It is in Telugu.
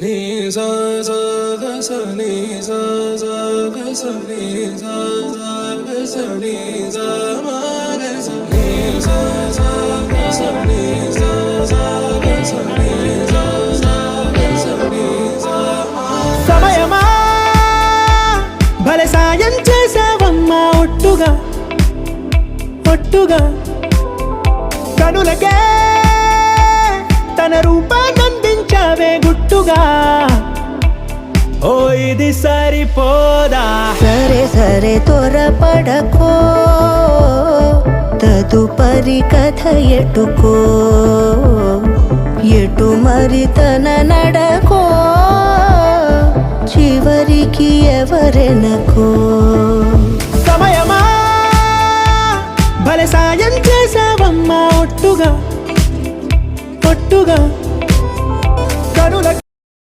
నీ సా సా గ స నీ సా సా గ స నీ సా సా గ స నీ సా మా గ స నీ సా సా గ స నీ సా సా గ స నీ సా సా గ స నీ సా మా. సమయమా భలే సాయం చేసావమ్మా ఒట్టుగా ఒట్టుగా కనులకే తన రూపాన్నందించావే గుట్టుగా. ఓ ఇది సరిపోదా సరే సరే త్వరపడకో తదుపరి కథ ఎటుకో ఎటు మరి తన నడకో చివరికి ఎవరెనకో.